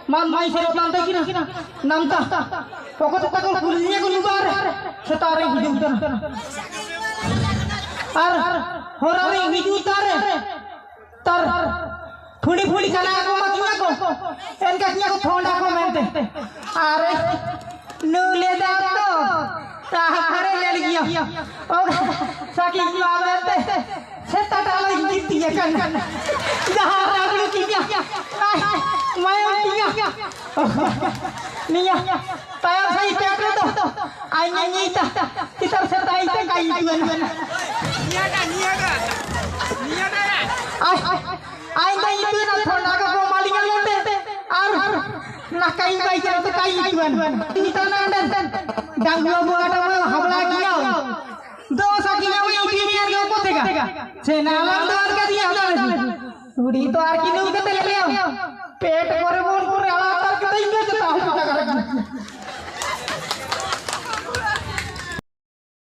मान माई से रोतांते की ना नामता पको तो पको पुलिसnya को lubar setara hidup ar horari hidup tar फुड़ी फुड़ी खाना को मकिया को इनका किया को फोन को मेंटे अरे नूले दा तो ताहरे ले लिया और साकी आवेते सेता डालो जीती है kan जहां रागलू किया मैं किया निया tayang saya teatro tuh ai nyanyi kita serta itu kayak tuan ai nyanyi itu na thona ka ko malingan lote ar na kai bai jara to kai tuan kita na dan danglo bogata mo habla kiya do sakiya mo opinion ke ko tega se nalam doan ka diya hada थोड़ी तो are की नु के ले पेट करे